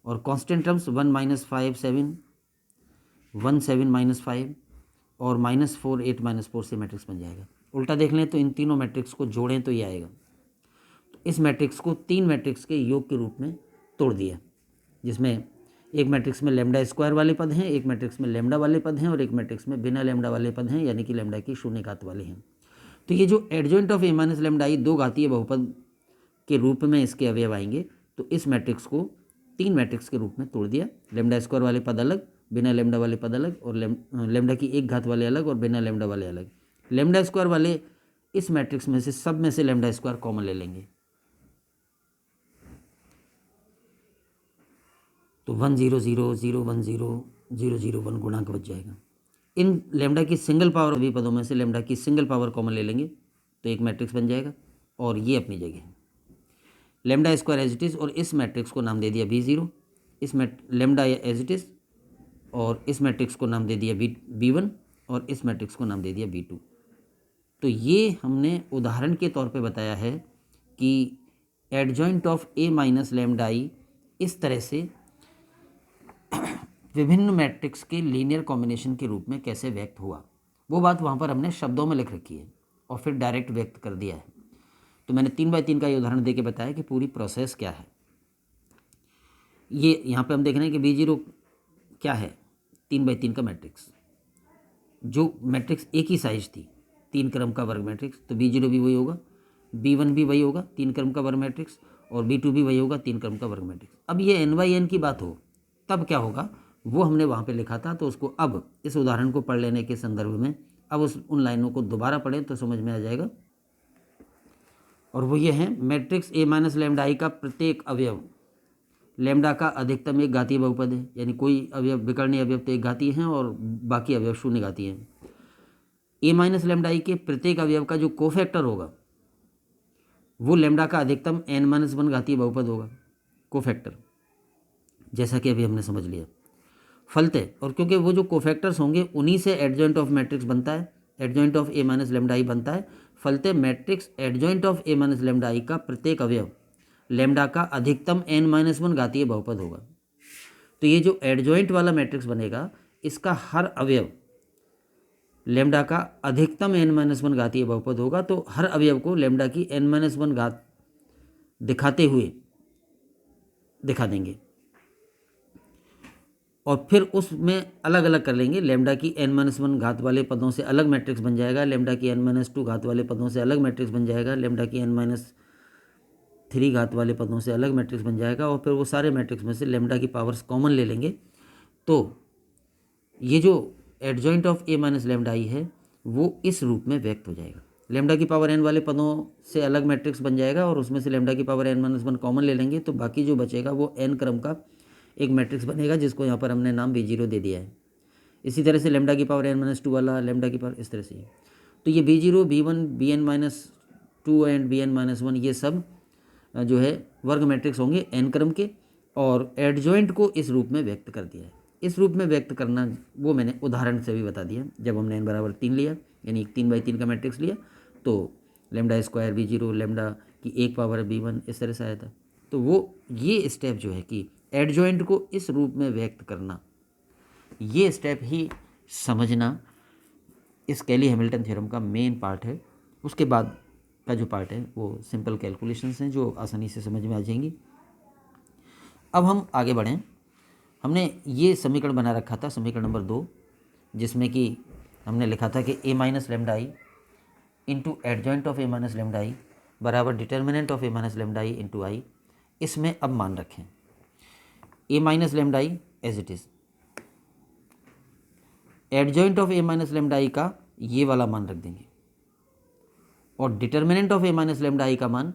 और कांस्टेंट टर्म्स 1 माइनस 5 7, 1 7 माइनस 5 और माइनस 4 8 माइनस 4 से मैट्रिक्स बन जाएगा। उल्टा देख लें तो इन तीनों मैट्रिक्स को जोड़ें तो ये आएगा। तो इस मैट्रिक्स को 3 मैट्रिक्स के योग के रूप में तोड़ दिया, जिसमें एक मैट्रिक्स में लेमडा स्क्वायर वाले पद हैं, एक मैट्रिक्स में लेमडा वाले पद हैं, और एक मैट्रिक्स में बिना लेमडा वाले पद हैं, यानी कि लेमडा की शून्य घात वाले हैं। तो ये जो adjoint of A minus lambda आई 2 घातीय बहुपद के रूप में इसके अवयव आएंगे, तो इस मैट्रिक्स को 3 मैट्रिक्स के रूप में तोड़ दिया। लेमडा स्क्वायर वाले पद अलग, बिना लेमडा वाले पद अलग, और लेमडा की एक घात वाले अलग और बिना लेमडा वाले अलग। लेमडा स्क्वायर वाले इस मैट्रिक्स में से सब में से लेमडा स्क्वायर कॉमन ले लेंगे, तो 1 0 0 0 1 0 0 0 1 गुणांक बच जाएगा। इन लेमडा की सिंगल पावर सभी पदों में से लेमडा की सिंगल पावर कॉमन ले लेंगे तो एक मैट्रिक्स बन जाएगा, और ये अपनी जगह है lambda square as it is, और इस मैट्रिक्स को नाम दे दिया B0, इस लेमडा एज इट इज़, और इस मैट्रिक्स को नाम दे दिया B1, और इस मैट्रिक्स को नाम दे दिया B2। तो ये हमने उदाहरण के तौर पे बताया है कि adjoint of A minus lambda आई इस तरह से विभिन्न मैट्रिक्स के लीनियर कॉम्बिनेशन के रूप में कैसे व्यक्त हुआ, वो बात वहाँ पर हमने शब्दों में लिख रखी है और फिर डायरेक्ट व्यक्त कर दिया है। तो मैंने 3x3 का ये उदाहरण देके बताया कि पूरी प्रोसेस क्या है। ये यहाँ पे हम देख रहे हैं कि B0 क्या है, 3x3 का मैट्रिक्स, जो मैट्रिक्स एक ही साइज थी 3 क्रम का वर्ग मैट्रिक्स, तो B0 भी वही होगा, B1 भी वही होगा 3 क्रम का वर्ग मैट्रिक्स, और B2 भी वही होगा 3 क्रम का वर्ग मैट्रिक्स। अब ये n/n की बात हो तब क्या होगा वो हमने वहाँ पे लिखा था, तो उसको अब इस उदाहरण को पढ़ लेने के संदर्भ में अब उन लाइनों को दोबारा पढ़ें तो समझ में आ जाएगा। और वो ये है, मैट्रिक्स ए माइनस लेमडा आई का प्रत्येक अवयव लेमडा का अधिकतम एक घातीय बहुपद है, यानी कोई अवयव विकर्णीय अवयव तो एक घातीय हैं और बाकी अवयव शून्य घातीय हैं। ए माइनस लेमडा आई के प्रत्येक अवयव का जो कोफैक्टर होगा वो लेमडा का अधिकतम n-1 घातीय बहुपद होगा, कोफैक्टर, जैसा कि अभी हमने समझ लिया। फलतः, और क्योंकि वो जो कोफैक्टर्स होंगे उन्हीं से एडजॉइंट ऑफ मैट्रिक्स बनता है, adjoint of A minus lambda आई बनता है। फलतः matrix adjoint of A minus lambda आई का प्रत्येक अवयव लेमडा का अधिकतम n-1 घातीय बहुपद होगा। तो ये जो एडजॉइंट वाला मैट्रिक्स बनेगा इसका हर अवयव लेम्डा का अधिकतम n-1 घातीय बहुपद होगा, तो हर अवयव को लेम्डा की n-1 घात दिखाते हुए दिखा देंगे और फिर उसमें अलग अलग कर लेंगे। लेम्डा की n-1 घात वाले पदों से अलग मैट्रिक्स बन जाएगा, लेम्डा की n-2 घात वाले पदों से अलग मैट्रिक्स बन जाएगा, लेम्डा की n-3 घात वाले पदों से अलग मैट्रिक्स बन जाएगा और फिर वो सारे मैट्रिक्स में से लेम्डा की पावर्स कॉमन ले लेंगे। तो ये जो adjoint of a minus lambda I है वो इस रूप में व्यक्त हो जाएगा। लेम्डा की पावर n वाले पदों से अलग मैट्रिक्स बन जाएगा और उसमें से लेम्डा की पावर n-1 कॉमन ले लेंगे, तो बाकी जो बचेगा वो n क्रम का एक मैट्रिक्स बनेगा जिसको यहाँ पर हमने नाम b0 दे दिया है। इसी तरह से लेम्डा की पावर n-2 वाला, लेम्डा की पावर इस तरह से। तो ये b0, b1, bn-2 and bn-1 ये सब जो है वर्ग मैट्रिक्स होंगे n क्रम के, और एडजॉइंट को इस रूप में व्यक्त कर दिया है। इस रूप में व्यक्त करना वो मैंने उदाहरण से भी बता दिया। जब हमने n बराबर 3 लिया, यानी 3/3 का मैट्रिक्स लिया, तो लेम्डा स्क्वायर b0 लेम्डा की 1 पावर b1 इस तरह से आया था। तो वो ये स्टेप जो है कि एडजॉइंट को इस रूप में व्यक्त करना, ये स्टेप ही समझना इस कैली हैमिल्टन थ्योरम का मेन पार्ट है। उसके बाद का जो पार्ट है वो सिंपल कैलकुलेशंस हैं जो आसानी से समझ में आ जाएंगी। अब हम आगे बढ़ें। हमने ये समीकरण बना रखा था, समीकरण नंबर 2, जिसमें कि हमने लिखा था कि a minus lambda I into adjoint of a minus lambda I बराबर determinant of a minus lambda I into I. इसमें अब मान रखें a minus lambda I as it is, adjoint of a minus lambda I का ये वाला मान रख देंगे और determinant of a minus lambda I का मान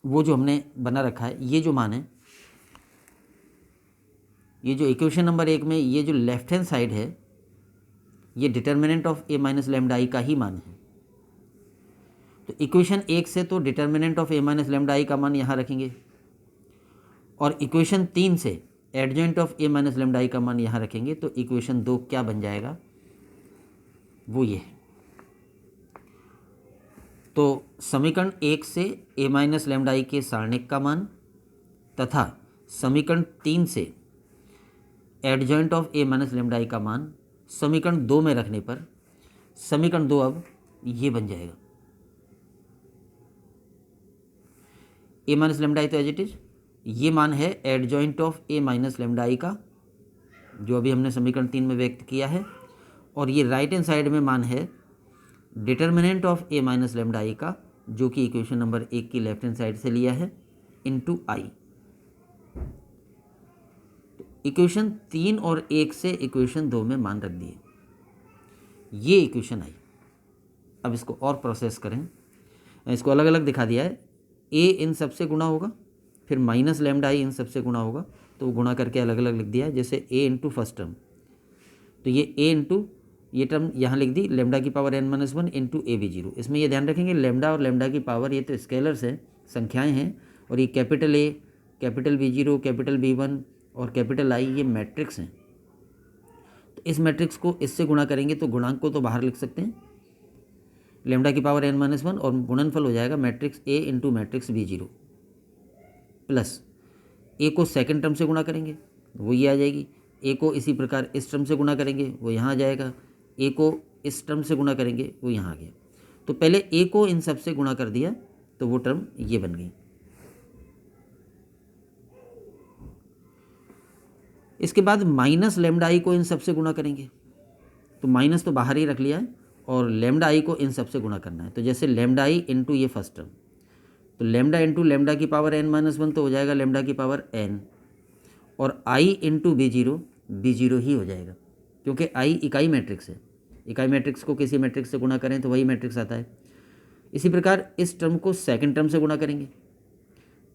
वो जो हमने बना रखा है, ये जो मान है, ये जो इक्वेशन नंबर 1 में ये जो लेफ्ट हैंड साइड है ये determinant of a minus lambda I का ही मान है। तो इक्वेशन 1 से तो determinant of a minus lambda I का मान यहाँ रखेंगे और इक्वेशन 3 से adjoint of a minus lambda I का मान यहाँ रखेंगे। तो इक्वेशन 2 क्या बन जाएगा, वो ये है। तो समीकरण 1 से a माइनस लेम्डा आई के सारणिक का मान तथा समीकरण 3 से adjoint of a minus lambda I का मान समीकरण 2 में रखने पर समीकरण 2 अब ये बन जाएगा। a माइनस लेम्डा आई तो एज इट इज, ये मान है adjoint of a minus lambda I का जो अभी हमने समीकरण 3 में व्यक्त किया है, और ये राइट हैंड साइड में मान है determinant of a minus lambda I का जो कि इक्वेशन नंबर 1 की लेफ्ट हैंड साइड से लिया है इनटू आई। इक्वेशन 3 और 1 से इक्वेशन 2 में मान रख दिए, ये इक्वेशन आई। अब इसको और प्रोसेस करें, इसको अलग अलग दिखा दिया है। a इन सब से गुणा होगा, फिर माइनस लेम्डा आई इन सब से गुणा होगा, तो गुणा करके अलग अलग लिख दिया है। जैसे a इंटू फर्स्ट टर्म, तो ये a इंटू ये टर्म यहाँ लिख दी लेम्डा की power n-1 into a v0। इसमें ये ध्यान रखेंगे लेम्डा और लेम्डा की पावर ये तो स्केलर्स हैं, संख्याएं हैं, और ये capital A, capital v0, capital v1 और कैपिटल I ये मैट्रिक्स हैं। तो इस मैट्रिक्स को इससे गुणा करेंगे तो गुणांक को तो बाहर लिख सकते हैं लेम्डा की पावर n-1 और गुणनफल हो जाएगा matrix A into matrix v0 plus A को सेकेंड टर्म से गुणा करेंगे वो ये आ जाएगी, A को इसी प्रकार इस टर्म से गुणा करेंगे वो यहाँ आ जाएगा, A को इस टर्म से गुणा करेंगे वो यहाँ आ गया। तो पहले A को इन सब से गुणा कर दिया तो वो टर्म ये बन गई। इसके बाद माइनस लेम्डा आई को इन सब से गुणा करेंगे, तो माइनस तो बाहर ही रख लिया है और लेम्डा आई को इन सब से गुणा करना है। तो जैसे लेम्डा आई इंटू ये फर्स्ट टर्म, तो लेम्डा इंटू लेम्डा की पावर n-1 तो हो जाएगा लेम्डा की पावर n, और i इंटू b0 ही हो जाएगा क्योंकि i इकाई मैट्रिक्स है। इकाई मैट्रिक्स को किसी मैट्रिक्स से गुणा करें तो वही मैट्रिक्स आता है। इसी प्रकार इस टर्म को सेकंड टर्म से गुणा करेंगे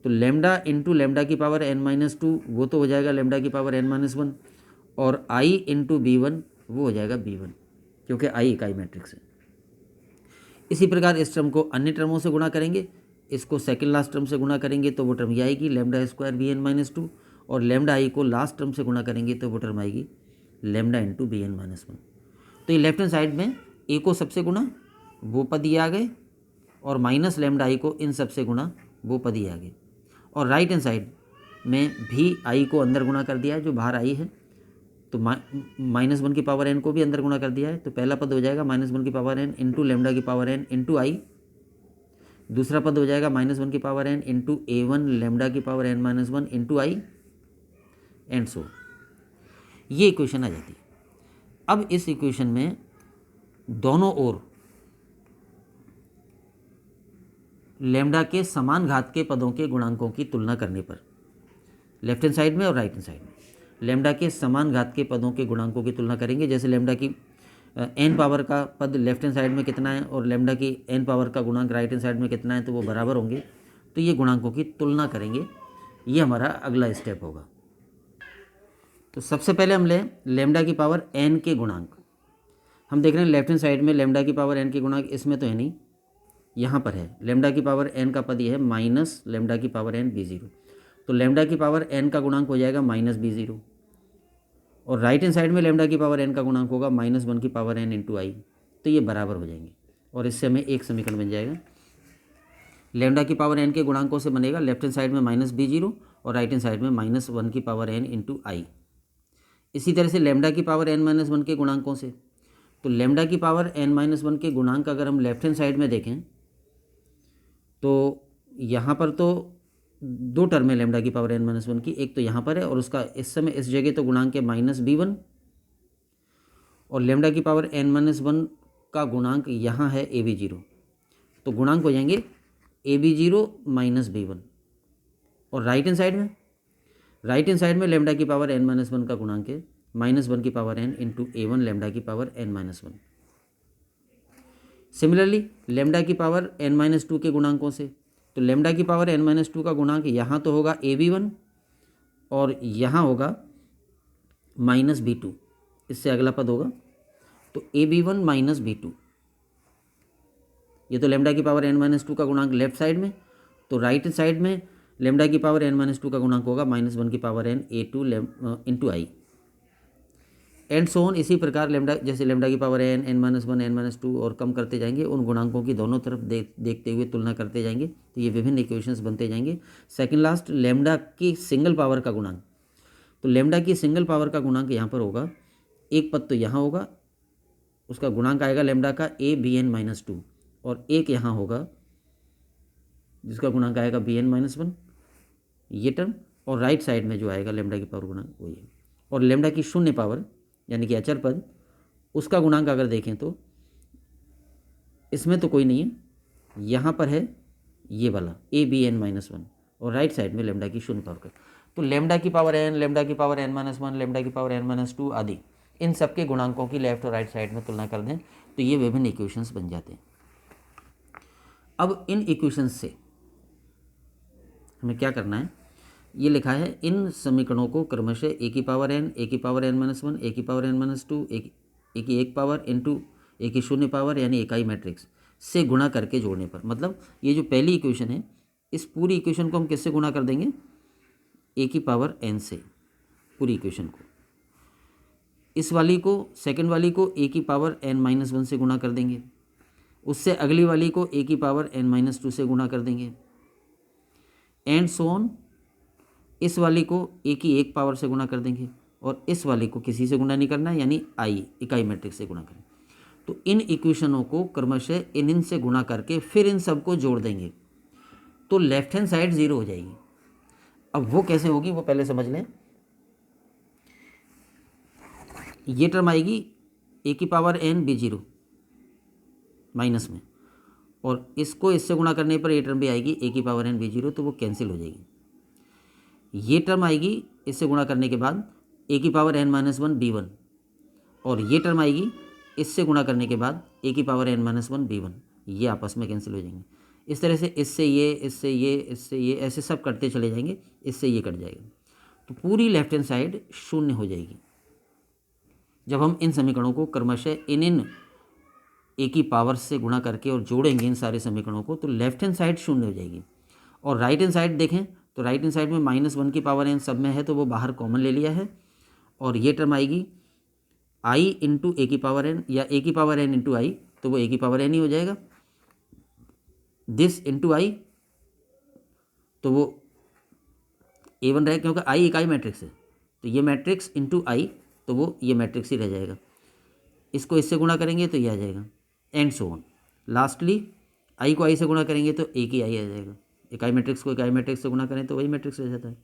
तो लेम्डा इंटू लेम्डा की पावर n-2 वो तो हो जाएगा लेम्डा की पावर n-1, और i इंटू b1 वो हो जाएगा b1 क्योंकि i इकाई मैट्रिक्स है। इसी प्रकार इस टर्म को अन्य टर्मों से गुणा करेंगे, इसको सेकंड लास्ट टर्म से गुणा करेंगे तो वो टर्म ये आएगी लेम्डा स्क्वायर bn-2, और लेम्डा आई को लास्ट टर्म से गुणा करेंगे तो वो टर्म आएगी लेम्डा इंटू bn-1। तो ये लेफ्ट हैंड साइड में a को सबसे गुणा वो पद ये आ गए, और माइनस लेम्डा आई को इन सबसे गुणा वो पद ये आ गए, और राइट हैंड साइड में भी आई को अंदर गुणा कर दिया है जो बाहर आई है, तो -1 की पावर n को भी अंदर गुणा कर दिया है, तो पहला पद हो जाएगा -1 की पावर n इंटू लेमडा की पावर n इंटू आई। दूसरा पद हो जाएगा -1 की power n into A1 lambda की power n-1 into I and so. ये इक्वेशन आ जाती है। अब इस इक्वेशन में दोनों ओर लेमडा के समान घात के पदों के गुणांकों की तुलना करने पर, लेफ्ट हैंड साइड में और राइट हैंड साइड में लेमडा के समान घात के पदों के गुणांकों की तुलना करेंगे। जैसे लेमडा की n पावर का पद लेफ्ट हैंड साइड में कितना है और लेमडा की n पावर का गुणांक राइट हैंड साइड में कितना है, तो वो बराबर होंगे, तो ये गुणांकों की तुलना करेंगे। ये हमारा अगला स्टेप होगा। तो सबसे पहले हम लें लेमडा की पावर n के गुणांक। हम देख रहे हैं लेफ्ट हैंड साइड में लेमडा की पावर n के गुणांक इसमें तो है नहीं, यहाँ पर है। लेमडा की पावर n का पद ये है माइनस लेमडा की पावर n b0, तो लेमडा की पावर n का गुणांक हो जाएगा -b0, और राइट हैंड साइड में लेमडा की पावर n का गुणांक होगा -1 की पावर n इंटू आई, तो ये बराबर हो जाएंगे और इससे हमें एक समीकरण बन जाएगा। लेमडा की पावर n के गुणांकों से बनेगा लेफ्ट हैंड साइड में -b0 और राइट हैंड साइड में -1 की पावर n इंटू आई। इसी तरह से लेमडा की पावर n-1 के गुणांकों से, तो लेमडा की पावर n-1 के गुणांक अगर हम लेफ्ट हैंड साइड में देखें तो यहाँ पर तो दो टर्म है लेमडा की पावर n-1 की, एक तो यहाँ पर है और उसका इस समय इस जगह तो गुणांक है -b1, और लेमडा की पावर n-1 का गुणांक यहाँ है ab0, तो गुणांक हो जाएंगे ab0 -b1। और राइट हैंड साइड में लेमडा की पावर n-1 का गुणांक है -1 की power n into a1 lambda की पावर n-1। सिमिलरली लेमडा की पावर n-2 के गुणांकों से, तो लेमडा की पावर n-2 का गुणांक यहाँ तो होगा ab1 और यहाँ होगा -b2, इससे अगला पद होगा तो ab1 -b2। ये तो लेमडा की पावर n-2 का गुणांक लेफ्ट साइड में, तो राइट साइड में लेमडा की पावर n-2 का गुणांक होगा -1 की power n a2 into I and so on. इसी प्रकार लेमडा जैसे लेमडा की पावर n n-1 n-2 और कम करते जाएंगे, उन गुणांकों की दोनों तरफ देखते हुए तुलना करते जाएंगे, तो ये विभिन्न इक्वेशंस बनते जाएंगे। सेकंड लास्ट लेमडा की सिंगल पावर का गुणांक, तो लेमडा की सिंगल पावर का गुणांक यहाँ पर होगा, एक पद तो यहाँ होगा, उसका गुणांक आएगा लेमडा का a-bn-2, और एक यहाँ होगा जिसका गुणांक आएगा bn-1, ये टर्म, और राइट साइड में जो आएगा लेमडा की पावर गुणांक वही है। और लेमडा की शून्य पावर यानी कि अचर पद, उसका गुणांक अगर देखें तो इसमें तो कोई नहीं है, यहाँ पर है ये वाला a-bn-1, और राइट साइड में लेमडा की शून्य पावर का। तो लेमडा की पावर n, लेमडा की पावर n-1, लेमडा की पावर n-2 आदि, इन सब के गुणांकों की लेफ्ट और राइट साइड में तुलना कर दें तो ये विभिन्न इक्वेशंस बन जाते हैं। अब इन इक्वेशंस से हमें क्या करना है, ये लिखा है इन समीकरणों को क्रमशः a की पावर n, a की पावर n-1, a की पावर n-2, a की एक पावर इंटू a की शून्य पावर यानी इकाई मैट्रिक्स से गुणा करके जोड़ने पर, मतलब ये जो पहली इक्वेशन है इस पूरी इक्वेशन को हम किससे गुणा कर देंगे, a की पावर n से, पूरी इक्वेशन को। इस वाली को सेकंड वाली को a की पावर n-1 से गुणा कर देंगे, उससे अगली वाली को a की पावर n-2 से गुणा कर देंगे एंड सो ऑन। इस वाली को a की एक पावर से गुणा कर देंगे और इस वाली को किसी से गुणा नहीं करना है, यानी आई इकाई मैट्रिक्स से गुणा करें। तो इन इक्वेशनों को क्रमशः इन से गुणा करके फिर इन सब को जोड़ देंगे, तो लेफ्ट हैंड साइड 0 हो जाएगी। अब वो कैसे होगी वो पहले समझ लें। ये टर्म आएगी a की पावर n b0 माइनस में, और इसको इससे गुणा करने पर ये टर्म भी आएगी a की पावर n b0, तो वो कैंसिल हो जाएगी। ये टर्म आएगी इससे गुणा करने के बाद a की पावर n-1 b1, और ये टर्म आएगी इससे गुणा करने के बाद a की पावर n-1 b1, ये आपस में कैंसिल हो जाएंगे। इस तरह से इससे ये, इससे ये, इससे ये, ऐसे सब कटते चले जाएंगे, इससे ये कट जाएगा, तो पूरी लेफ्ट हैंड साइड शून्य हो जाएगी। जब हम इन समीकरणों को क्रमशः इन a की पावर से गुणा करके और जोड़ेंगे इन सारे समीकरणों को, तो लेफ्ट हैंड साइड शून्य हो जाएगी। और राइट हैंड साइड देखें तो राइट हैंड साइड में -1 की पावर n सब में है, तो वो बाहर कॉमन ले लिया है, और ये टर्म आएगी i इंटू ए की पावर n या a की पावर n इंटू आई, तो वो a की पावर n ही हो जाएगा। दिस इंटू आई, तो वो a1 रहेगा क्योंकि i इकाई मैट्रिक्स है, तो ये मैट्रिक्स इंटू आई तो वो ये मैट्रिक्स ही रह जाएगा। इसको इससे गुणा करेंगे तो ये आ जाएगा, and so on. Lastly I को आई से गुणा करेंगे तो एक ही आई आ जाएगा। इकाई मैट्रिक्स को इकाई मैट्रिक्स से गुणा करें तो वही मैट्रिक्स रह जाता है।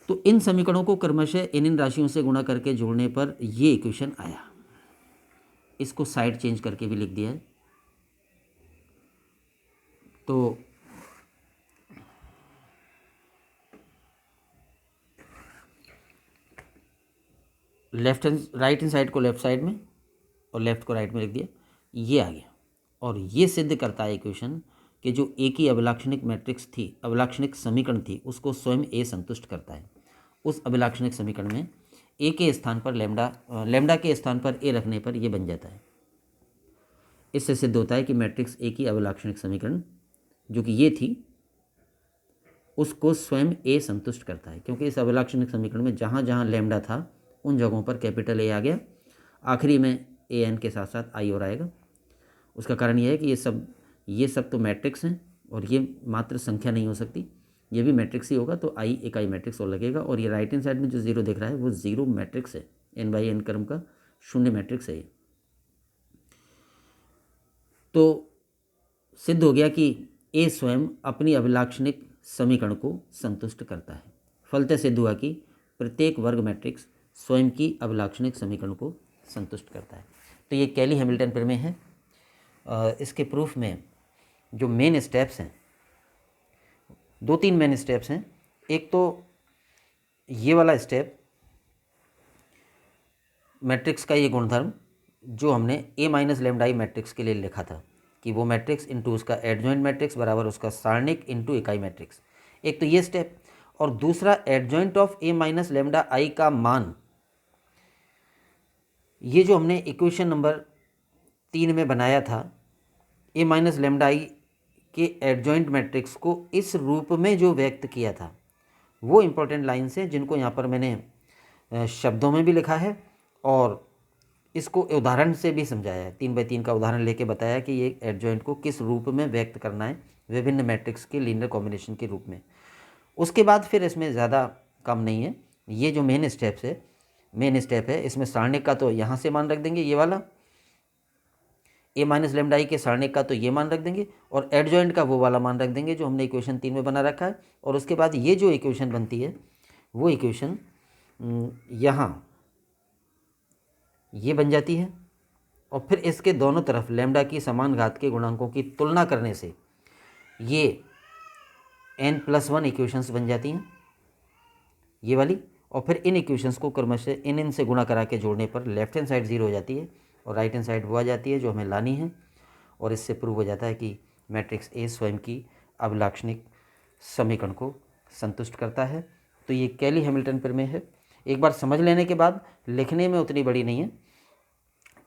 तो इन समीकरणों को क्रमशः इन राशियों से गुणा करके जोड़ने पर ये इक्वेशन आया। इसको साइड चेंज करके भी लिख दिया है। तो left hand right hand side को लेफ्ट साइड में और लेफ्ट को राइट में लिख दिया, ये आ गया। और ये सिद्ध करता है इक्वेशन कि जो ए की अभिलाक्षणिक मैट्रिक्स थी, अभिलाक्षणिक समीकरण थी, उसको स्वयं ए संतुष्ट करता है। उस अभिलाक्षणिक समीकरण में ए के स्थान पर लैम्डा के स्थान पर ए रखने पर यह बन जाता है। इससे सिद्ध होता है कि मैट्रिक्स ए की अभिलाक्षणिक समीकरण जो कि ये थी, उसको स्वयं ए संतुष्ट करता है, क्योंकि इस अभिलाक्षणिक समीकरण में जहाँ जहाँ लैम्डा था उन जगहों पर कैपिटल ए आ गया। आखिरी में ए एन के साथ साथ आई और आएगा। उसका कारण यह है कि ये सब तो मैट्रिक्स हैं और ये मात्र संख्या नहीं हो सकती, ये भी मैट्रिक्स ही होगा, तो आई इकाई मैट्रिक्स और लगेगा। और ये राइट हैंड साइड में जो जीरो दिख रहा है वो जीरो मैट्रिक्स है, एन बाई एन क्रम का शून्य मैट्रिक्स है ये। तो सिद्ध हो गया कि ए स्वयं अपनी अभिलाक्षणिक समीकरण को संतुष्ट करता है। फलतः सिद्ध हुआ कि प्रत्येक वर्ग मैट्रिक्स स्वयं की अभिलाक्षणिक समीकरण को संतुष्ट करता है। तो ये कैली हैमिल्टन प्रमेय है। इसके प्रूफ में जो मेन स्टेप्स हैं, 2-3 मेन स्टेप्स हैं। एक तो ये वाला स्टेप, मैट्रिक्स का ये गुणधर्म जो हमने ए माइनस लैम्डा आई मैट्रिक्स के लिए लिखा था कि वो मैट्रिक्स इंटू उसका एडजॉइंट मैट्रिक्स बराबर उसका सारणिक इंटू इकाई मैट्रिक्स। एक तो ये स्टेप, और दूसरा adjoint of A minus lambda I का मान, ये जो हमने इक्वेशन नंबर 3 में बनाया था, ए माइनस लैम्डा आई के एडजॉइंट मैट्रिक्स को इस रूप में जो व्यक्त किया था, वो इंपॉर्टेंट लाइन्स हैं जिनको यहाँ पर मैंने शब्दों में भी लिखा है और इसको उदाहरण से भी समझाया है। 3x3 का उदाहरण लेके बताया कि ये एडजॉइंट को किस रूप में व्यक्त करना है, विभिन्न मैट्रिक्स के लीनियर कॉम्बिनेशन के रूप में। उसके बाद फिर इसमें ज़्यादा काम नहीं है। ये जो मेन स्टेप है, इसमें सारणिक का तो यहाँ से मान रख देंगे, ये वाला ए माइनस लैम्डा आई के सारणिक का तो ये मान रख देंगे, और एडजॉइंट का वो वाला मान रख देंगे जो हमने इक्वेशन 3 में बना रखा है। और उसके बाद ये जो इक्वेशन बनती है वो इक्वेशन यहाँ ये बन जाती है। और फिर इसके दोनों तरफ लैम्डा की समान घात के गुणांकों की तुलना करने से ये n+1 इक्वेशंस बन जाती हैं, ये वाली। और फिर इन इक्वेशंस को क्रमशः इन से गुणा करा के जोड़ने पर लेफ्ट हैंड साइड 0 हो जाती है और राइट हैंड साइड वो आ जाती है जो हमें लानी है। और इससे प्रूव हो जाता है कि मैट्रिक्स ए स्वयं की अभिलाक्षणिक समीकरण को संतुष्ट करता है। तो ये कैली हैमिल्टन प्रमेय है। एक बार समझ लेने के बाद लिखने में उतनी बड़ी नहीं है,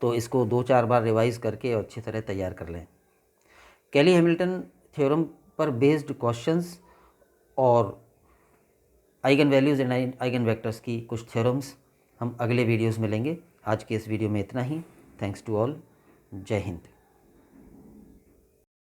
तो इसको 2-4 बार रिवाइज करके और अच्छी तरह तैयार कर लें। कैली हैमिल्टन थ्योरम पर बेस्ड क्वेश्चंस और eigen values and eigen vectors की कुछ थ्योरम्स हम अगले वीडियोज़ में लेंगे। आज के इस वीडियो में इतना ही। Thanks to all. जय हिंद।